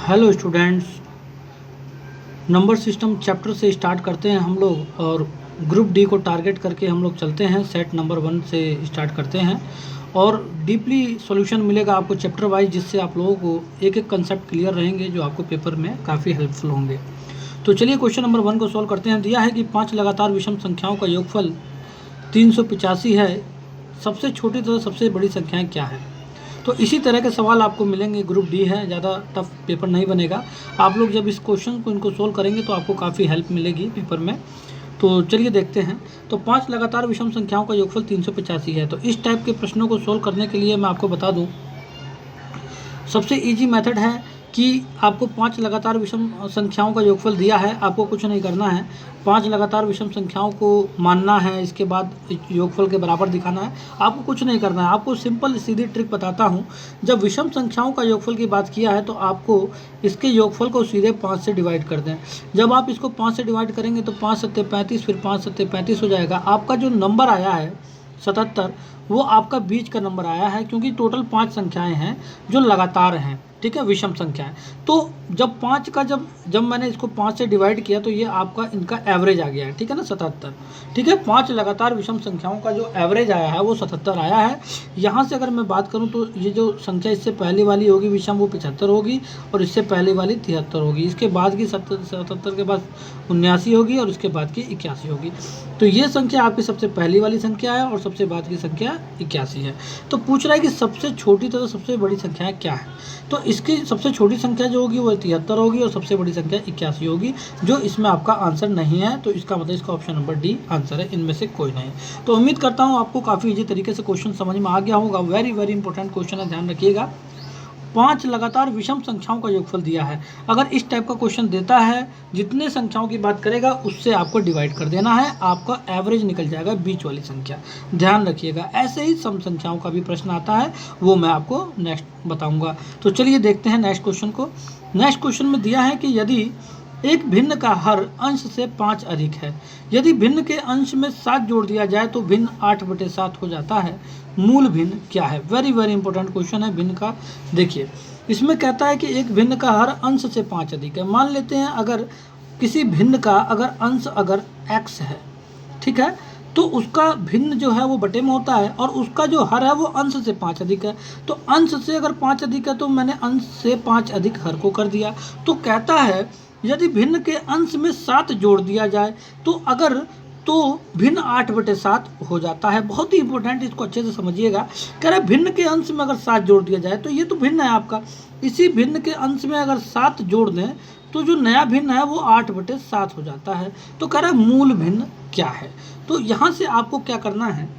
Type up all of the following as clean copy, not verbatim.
Hello students, number system chapter से start करते हैं हम लोग और ग्रुप डी को टारगेट करके हम लोग चलते हैं। सेट नंबर 1 से स्टार्ट करते हैं और डीपली सॉल्यूशन मिलेगा आपको चैप्टर वाइज, जिससे आप लोगों को एक एक कंसेप्ट क्लियर रहेंगे जो आपको पेपर में काफ़ी हेल्पफुल होंगे। तो चलिए क्वेश्चन नंबर 1 को सॉल्व करते हैं। दिया है कि 5 लगातार विषम संख्याओं का योगफल 385 है। सबसे छोटी तथा सबसे बड़ी संख्याएँ क्या है? तो इसी तरह के सवाल आपको मिलेंगे। ग्रुप डी है, ज़्यादा टफ पेपर नहीं बनेगा। आप लोग जब इस क्वेश्चन को इनको सोल्व करेंगे तो आपको काफ़ी हेल्प मिलेगी पेपर में। तो चलिए देखते हैं। तो 5 लगातार विषम संख्याओं का योगफल 385 है। तो इस टाइप के प्रश्नों को सोल्व करने के लिए मैं आपको बता दूं, सबसे इजी मेथड है कि आपको 5 लगातार विषम संख्याओं का योगफल दिया है, आपको कुछ नहीं करना है। 5 लगातार विषम संख्याओं को मानना है, इसके बाद योगफल के बराबर दिखाना है। आपको कुछ नहीं करना है। आपको सिंपल सीधी ट्रिक बताता हूँ। जब विषम संख्याओं का योगफल की बात किया है तो आपको इसके योगफल को सीधे 5 से डिवाइड कर दें। जब आप इसको 5 से डिवाइड करेंगे तो 5 सत्ते 35, फिर 5 सत्ते 35 हो जाएगा। आपका जो नंबर आया है 77, वो आपका बीच का नंबर आया है, क्योंकि टोटल 5 संख्याएं हैं जो लगातार हैं, ठीक है, विषम संख्याएं। तो जब 5 का जब मैंने इसको 5 से डिवाइड किया तो ये आपका इनका एवरेज आ गया है, ठीक है ना, 77, ठीक है। 5 लगातार विषम संख्याओं का जो एवरेज आया है वो 77 आया है। यहाँ से अगर मैं बात करूँ तो ये जो संख्या इससे पहले वाली होगी विषम, वो 75 होगी, और इससे पहले वाली 73 होगी। इसके बाद की 77 के बाद 79 होगी, और इसके बाद की 81 होगी। तो ये संख्या आपकी सबसे पहली वाली संख्या है और सबसे बाद की संख्या 81 है। तो पूछ रहा है कि सबसे छोटी तथा सबसे बड़ी संख्या क्या है। तो इसकी सबसे छोटी संख्या जो होगी वो 73 होगी और सबसे बड़ी संख्या 81 होगी, जो इसमें आपका आंसर नहीं है। तो इसका मतलब इसका ऑप्शन नंबर डी आंसर है, इनमें से कोई नहीं। तो उम्मीद करता हूँ आपको काफ़ी इजी तरीके से क्वेश्चन समझ में आ गया होगा। वेरी वेरी इंपॉर्टेंट क्वेश्चन है, ध्यान रखिएगा। 5 लगातार विषम संख्याओं का योगफल दिया है। अगर इस टाइप का क्वेश्चन देता है, जितने संख्याओं की बात करेगा उससे आपको डिवाइड कर देना है, आपका एवरेज निकल जाएगा बीच वाली संख्या। ध्यान रखिएगा। ऐसे ही सम संख्याओं का भी प्रश्न आता है, वो मैं आपको नेक्स्ट बताऊंगा। तो चलिए देखते हैं नेक्स्ट क्वेश्चन को। नेक्स्ट क्वेश्चन में दिया है कि यदि एक भिन्न का हर अंश से 5 अधिक है, यदि भिन्न के अंश में 7 जोड़ दिया जाए तो भिन्न 8/7 हो जाता है। मूल भिन्न क्या है? वेरी वेरी इंपॉर्टेंट क्वेश्चन है भिन्न का। देखिए, इसमें कहता है कि एक भिन्न का हर अंश से 5 अधिक है। मान लेते हैं अगर किसी भिन्न का अगर अंश अगर x है, ठीक है, तो उसका भिन्न जो है वो बटे में होता है, और उसका जो हर है वो अंश से 5 अधिक है। तो अंश से अगर 5 अधिक है तो मैंने अंश से 5 अधिक हर को कर दिया। तो कहता है यदि भिन्न के अंश में 7 जोड़ दिया जाए तो भिन्न 8/7 हो जाता है। बहुत ही इंपॉर्टेंट, इसको अच्छे से समझिएगा। कह रहा है भिन्न के अंश में अगर 7 जोड़ दिया जाए तो ये तो भिन्न है आपका, इसी भिन्न के अंश में अगर 7 जोड़ दें तो जो नया भिन्न है वो 8/7 हो जाता है। तो कह रहा है मूल भिन्न क्या है। तो यहाँ से आपको क्या करना है,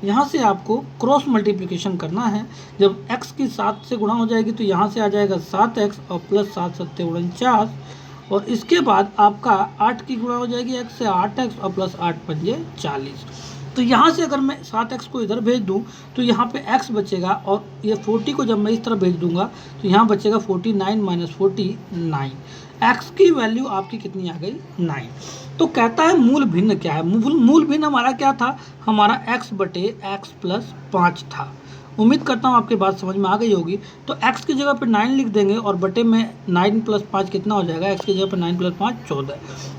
यहाँ से आपको क्रॉस मल्टीप्लिकेशन करना है। जब x की 7 से गुणा हो जाएगी तो यहाँ से आ जाएगा 7x और प्लस 7 सत्ते 49, और इसके बाद आपका 8 की गुणा हो जाएगी x से 8x और प्लस 8 पंजे 40। तो यहाँ से अगर मैं 7x को इधर भेज दूँ तो यहाँ पे x बचेगा, और ये 40 को जब मैं इस तरह भेज दूंगा तो यहाँ बचेगा 49 माइनस 49। x की वैल्यू आपकी कितनी आ गई? 9। तो कहता है मूल भिन्न क्या है। मूल भिन्न हमारा क्या था? हमारा x/x प्लस 5 था। उम्मीद करता हूँ आपकी बात समझ में आ गई होगी। तो x की जगह पे 9 लिख देंगे और बटे में 9 + 5 कितना हो जाएगा? x की जगह पे 9 + 5 14।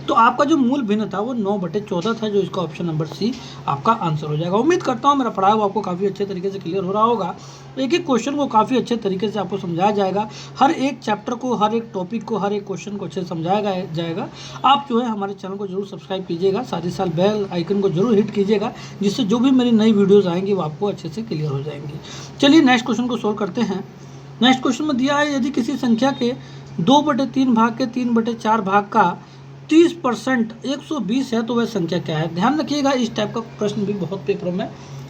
तो आपका जो मूल भिन्न था वो 9/14 था, जो इसका ऑप्शन नंबर सी आपका आंसर हो जाएगा। उम्मीद करता हूँ मेरा पढ़ाया हुआ आपको काफ़ी अच्छे तरीके से क्लियर हो रहा होगा। एक एक क्वेश्चन को काफ़ी अच्छे तरीके से आपको समझाया जाएगा। हर एक चैप्टर को, हर एक टॉपिक को, हर एक क्वेश्चन को अच्छे से समझाया जाएगा। आप जो है हमारे चैनल को जरूर सब्सक्राइब कीजिएगा, साथ ही साथ बेल आइकन को जरूर हिट कीजिएगा, जिससे जो भी मेरी नई वीडियोज़ आएंगी वो आपको अच्छे से क्लियर हो जाएंगी। चलिए नेक्स्ट क्वेश्चन को सोल्व करते हैं। नेक्स्ट क्वेश्चन में दिया है यदि किसी संख्या के 2/3 भाग के 3/4 भाग का 30% 120 है तो वह संख्या क्या है? ध्यान रखिएगा, इस टाइप का प्रश्न भी बहुत पेपरों में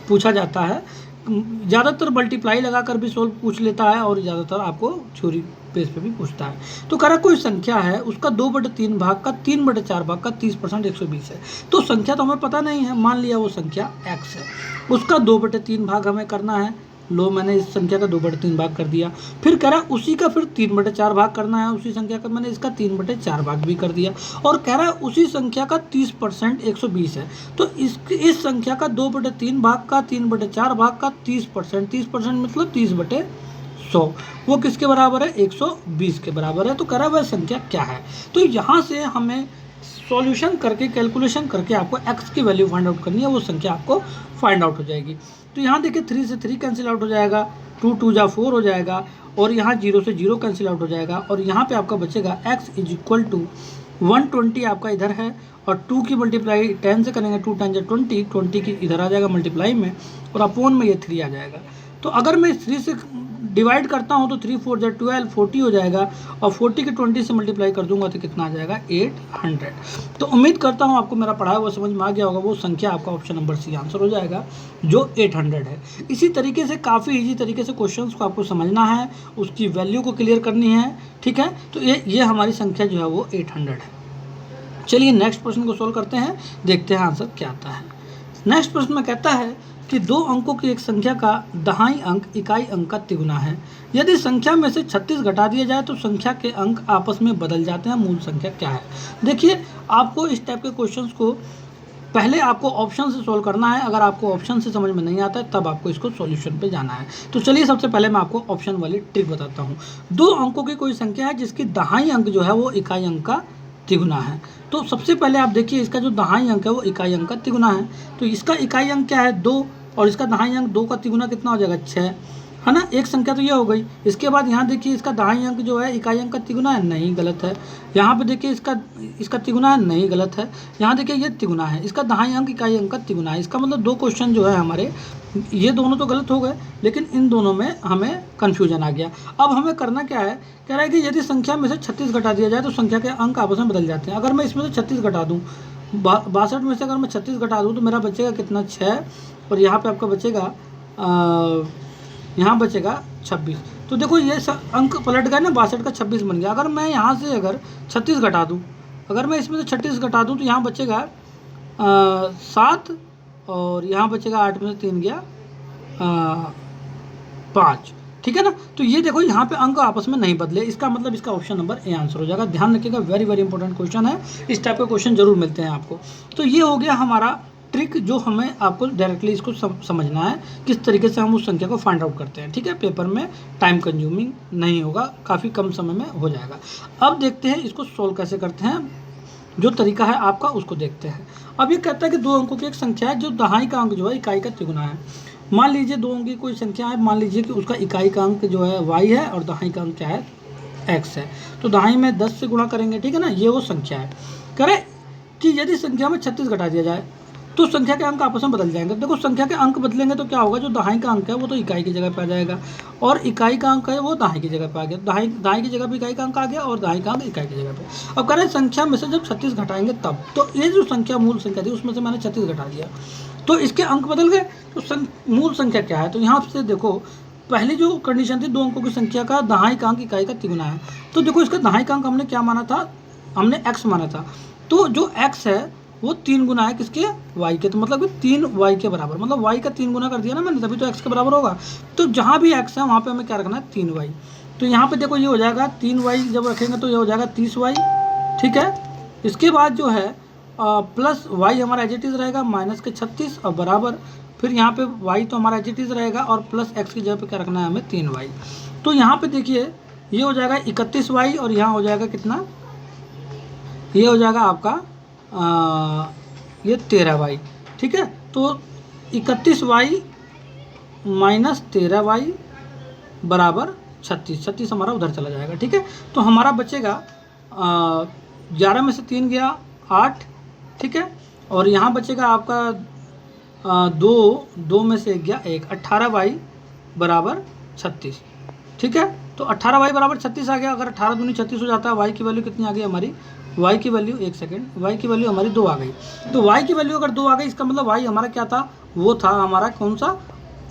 पूछा जाता है। ज़्यादातर मल्टीप्लाई लगाकर भी सोल्व पूछ लेता है, और ज़्यादातर आपको थ्योरी पेज पे भी पूछता है। तो कह रहा कोई संख्या है, उसका 2/3 भाग का 3/4 भाग का 30% 120 है। तो संख्या तो हमें पता नहीं है, मान लिया वो संख्या x है, उसका 2/3 भाग हमें करना है। लो, मैंने इस संख्या का 2/3 भाग कर दिया। फिर कह रहा है उसी का फिर 3/4 भाग करना है, उसी संख्या का मैंने इसका 3/4 भाग भी कर दिया। और कह रहा है उसी संख्या का 30% 120 है। तो इस संख्या का 2/3 भाग का 3/4 भाग का 30% मतलब 30/100 100, वो किसके बराबर है? 120 के बराबर है। तो कह रहा है वह संख्या क्या है। तो यहाँ से हमें सॉल्यूशन करके, कैलकुलेशन करके आपको x की वैल्यू फाइंड आउट करनी है, वो संख्या आपको फाइंड आउट हो जाएगी। तो यहाँ देखिए 3 से 3 कैंसिल आउट हो जाएगा, 2 2 जा 4 हो जाएगा, और यहाँ 0 से 0 कैंसिल आउट हो जाएगा, और यहाँ पे आपका बचेगा x इज इक्वल टू 120 आपका इधर है, और 2 की मल्टीप्लाई 10 से करेंगे, 2 10 20, 20 की इधर आ जाएगा मल्टीप्लाई में, और अपोन में ये 3 आ जाएगा। तो अगर मैं 3 से डिवाइड करता हूँ तो 3 4 जा 12, 40 हो जाएगा, और 40 के 20 से मल्टीप्लाई कर दूंगा तो कितना आ जाएगा? 800। तो उम्मीद करता हूँ आपको मेरा पढ़ाया हुआ समझ में आ गया होगा। वो संख्या आपका ऑप्शन नंबर सी आंसर हो जाएगा, जो 800 है। इसी तरीके से काफ़ी ईजी तरीके से क्वेश्चंस को आपको समझना है, उसकी वैल्यू को क्लियर करनी है, ठीक है। तो ये हमारी संख्या जो है वो 800 है। चलिए नेक्स्ट प्रश्न को सोल्व करते हैं, देखते हैं आंसर क्या आता है। नेक्स्ट प्रश्न में कहता है कि 2 अंकों की एक संख्या का दहाई अंक इकाई अंक का तिगुना है। यदि संख्या में से 36 घटा दिया जाए तो संख्या के अंक आपस में बदल जाते हैं, मूल संख्या क्या है? देखिए, आपको इस टाइप के क्वेश्चंस को पहले आपको ऑप्शन से सोल्व करना है। अगर आपको ऑप्शन से समझ में नहीं आता है तब आपको इसको सॉल्यूशन पे जाना है। तो चलिए सबसे पहले मैं आपको ऑप्शन वाली ट्रिक बताता हूँ। 2 अंकों की कोई संख्या है जिसकी दहाई अंक जो है वो इकाई अंक का तिगुना है। तो सबसे पहले आप देखिए, इसका जो दहाई अंक है वो इकाई अंक का तिगुना है। तो इसका इकाई अंक क्या है? 2, और इसका दहाई अंक 2 का तिगुना कितना हो जाएगा? 6, है ना। एक संख्या तो ये हो गई। इसके बाद यहाँ देखिए, इसका दहाई अंक जो है इकाई अंक का तिगुना है, नहीं, गलत है। यहाँ पे देखिए इसका तिगुना है, नहीं, गलत है। यहाँ देखिए ये तिगुना है, इसका दहाई अंक इकाई अंक का तिगुना है। इसका मतलब 2 क्वेश्चन जो है हमारे, ये दोनों तो गलत हो गए, लेकिन इन दोनों में हमें कन्फ्यूजन आ गया। अब हमें करना क्या है? कह रहा है कि यदि संख्या में से 36 घटा दिया जाए तो संख्या के अंक आपस में बदल जाते हैं। अगर मैं इसमें से 36 घटा दूँ, 62 में से अगर मैं 36 घटा दूँ तो मेरा बचेगा कितना? 6, और यहाँ पे आपका बचेगा यहाँ बचेगा 26। तो देखो ये अंक पलट गए ना, 62 का 26 बन गया। अगर मैं यहाँ से अगर 36 घटा दूँ, अगर मैं इसमें से 36 घटा दूँ तो यहाँ बचेगा 7, और यहाँ बचेगा 8 में से 3 गया 5, ठीक है ना। तो ये देखो यहाँ पे अंक आपस में नहीं बदले, इसका मतलब इसका ऑप्शन नंबर ए आंसर हो जाएगा। ध्यान रखिएगा, वेरी वेरी इंपॉर्टेंट क्वेश्चन है। इस टाइप के क्वेश्चन जरूर मिलते हैं आपको। तो ये हो गया हमारा ट्रिक, जो हमें आपको डायरेक्टली इसको समझना है किस तरीके से हम उस संख्या को फाइंड आउट करते हैं, ठीक है। पेपर में टाइम कंज्यूमिंग नहीं होगा, काफ़ी कम समय में हो जाएगा। अब देखते हैं इसको सोल्व कैसे करते हैं। जो तरीका है आपका उसको देखते हैं। अब ये कहता है कि 2 अंकों की एक संख्या है जो दहाई का अंक जो है इकाई का तिगुना है। मान लीजिए 2 अंक की कोई संख्या है, मान लीजिए कि उसका इकाई का अंक जो है y है और दहाई का अंक क्या है? x है। तो दहाई में 10 से गुणा करेंगे, ठीक है ना। ये वो संख्या है। करें कि यदि संख्या में 36 घटा दिया जाए तो संख्या के अंक आपस में बदल जाएंगे। देखो, संख्या के अंक बदलेंगे तो क्या होगा? जो दहाई का अंक है वो तो इकाई की जगह पे आ जाएगा, और इकाई का अंक है वो दहाई की जगह पे आ गया। दहाई की जगह पे इकाई का अंक आ गया, और दहाई का अंक इकाई की जगह पे। अब कह रहे हैं संख्या में से जब 36 घटाएंगे तब, तो ये जो संख्या मूल संख्या थी उसमें से मैंने 36 घटा दिया तो इसके अंक बदल गए। तो मूल संख्या क्या है? तो यहाँ से देखो, पहली जो कंडीशन थी 2 अंकों की संख्या का दहाई का अंक इकाई का तिगुना है। तो देखो, इसका दहाई का अंक हमने क्या माना था? हमने x माना था। तो जो x है वो 3 गुना है किसके? y के। तो मतलब 3 y के बराबर, मतलब y का 3 गुना कर दिया ना मैंने, तभी तो x के बराबर होगा। तो जहाँ भी x है वहाँ पे हमें क्या रखना है? 3y। तो यहाँ पे देखो ये हो जाएगा 3y, जब रखेंगे तो ये हो जाएगा 30y, ठीक है। इसके बाद जो है प्लस y हमारा एज इट इज़ रहेगा माइनस के 36 और बराबर, फिर यहाँ पे y तो हमारा एज इट इज़ रहेगा, और प्लस x की जगह पे क्या रखना है हमें? 3y। तो यहाँ पे देखिए ये हो जाएगा 31y, और यहाँ हो जाएगा कितना? ये हो जाएगा आपका ये 13y, ठीक है। तो 31y माइनस 13y बराबर 36 हमारा उधर चला जाएगा, ठीक है। तो हमारा बचेगा 11 में से 3 गया 8, ठीक है, और यहाँ बचेगा आपका 2 में से गया 1, 18y बराबर 36, ठीक है। तो 18y बराबर 36 आ गया। अगर 18 दूनी 36 हो जाता है, y की वैल्यू कितनी आ गई हमारी? y की वैल्यू, एक सेकेंड, y की वैल्यू हमारी 2 आ गई। तो y की वैल्यू अगर 2 आ गई, इसका मतलब y हमारा क्या था? वो था हमारा कौन सा?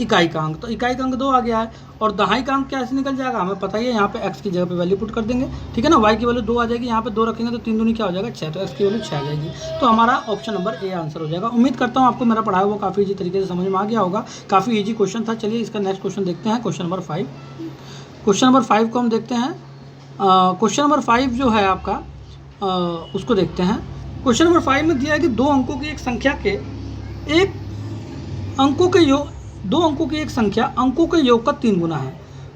इकाई का अंक। तो इकाई का अंक 2 आ गया है, और दहाई का अंक कैसे निकल जाएगा हमें पता ही है। यहाँ पे x की जगह पे वैल्यू पुट कर देंगे, ठीक है ना। y की वैल्यू 2 आ जाएगी, यहाँ पे 2 रखेंगे तो 3 दूनी क्या हो जाएगा? 6, तो x की वैल्यू 6 आ जाएगी। तो हमारा ऑप्शन नंबर ए आंसर हो जाएगा। उम्मीद करता हूँ आपको मेरा पढ़ाया वो काफ़ी ईजी तरीके से समझ में आ गया होगा। काफ़ी ईजी क्वेश्चन था। चलिए इसका नेक्स्ट क्वेश्चन देखते हैं, क्वेश्चन नंबर 5। क्वेश्चन नंबर 5 को हम देखते हैं। क्वेश्चन नंबर 5 जो है आपका उसको देखते हैं। क्वेश्चन नंबर 5 में दिया है कि 2 अंकों की एक संख्या के दो अंकों की एक संख्या अंकों के योग का 3 गुना है।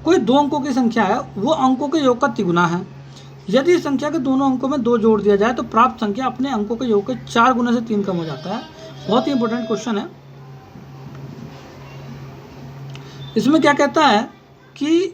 कोई 2 अंकों की संख्या है, वो अंकों के योग का तिगुना है। यदि इस संख्या के दोनों अंकों में 2 जोड़ दिया जाए तो प्राप्त संख्या अपने अंकों के योग के 4 गुना से 3 कम हो जाता है। बहुत ही इंपॉर्टेंट क्वेश्चन है। इसमें क्या कहता है कि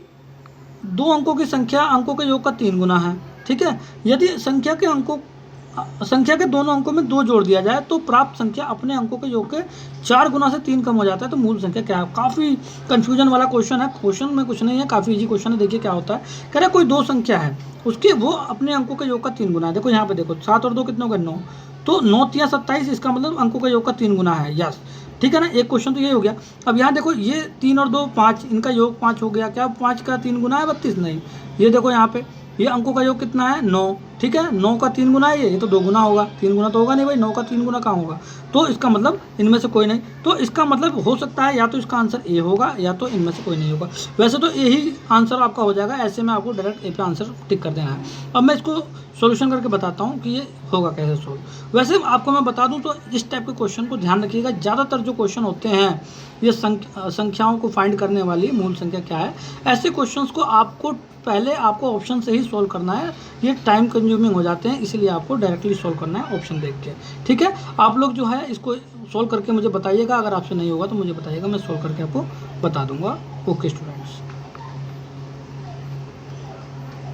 2 अंकों की संख्या अंकों के योग का 3 गुना है, ठीक है। यदि संख्या के दोनों अंकों में 2 जोड़ दिया जाए तो प्राप्त संख्या अपने अंकों के योग के 4 गुना से 3 कम हो जाता है। तो मूल संख्या क्या है? काफ़ी कंफ्यूजन वाला क्वेश्चन है। क्वेश्चन में कुछ नहीं है, काफ़ी इजी क्वेश्चन है। देखिए क्या होता है, कह रहा है कोई 2 संख्या है, उसके वो अपने अंकों के योग का 3 गुना है। देखो यहाँ पे देखो 7 और 2 कितने हो गए? 9। तो 9 तिया 27, इसका मतलब अंकों के योग का 3 गुना है। यस, ठीक है ना। एक क्वेश्चन तो ये हो गया। अब यहाँ देखो ये 3 और 2 5, इनका योग 5 हो गया। क्या 5 का 3 गुना है 32? नहीं। ये देखो यहाँ पे ये अंकों का योग कितना है? 9, ठीक है। 9 का 3 गुना है ये तो 2 गुना होगा। 3 गुना तो होगा नहीं भाई, 9 का 3 गुना कहाँ होगा? तो इसका मतलब इनमें से कोई नहीं। तो इसका मतलब हो सकता है या तो इसका आंसर ए होगा या तो इनमें से कोई नहीं होगा। वैसे तो यही आंसर आपका हो जाएगा। ऐसे में आपको डायरेक्ट ए पे आंसर टिक कर देना है। अब मैं इसको सॉल्यूशन करके बताता हूँ कि ये होगा कैसे सोल्व। वैसे आपको मैं बता दूँ तो इस टाइप के क्वेश्चन को ध्यान रखिएगा। ज़्यादातर जो क्वेश्चन होते हैं ये संख्याओं को फाइंड करने वाली मूल संख्या क्या है, ऐसे क्वेश्चंस को पहले आपको ऑप्शन से ही सॉल्व करना है। ये टाइम कंज्यूमिंग हो जाते हैं, इसलिए आपको डायरेक्टली सॉल्व करना है ऑप्शन देख के, ठीक है। आप लोग जो है इसको सॉल्व करके मुझे बताइएगा। अगर आपसे नहीं होगा तो मुझे बताइएगा, मैं सॉल्व करके आपको बता दूंगा। Okay students.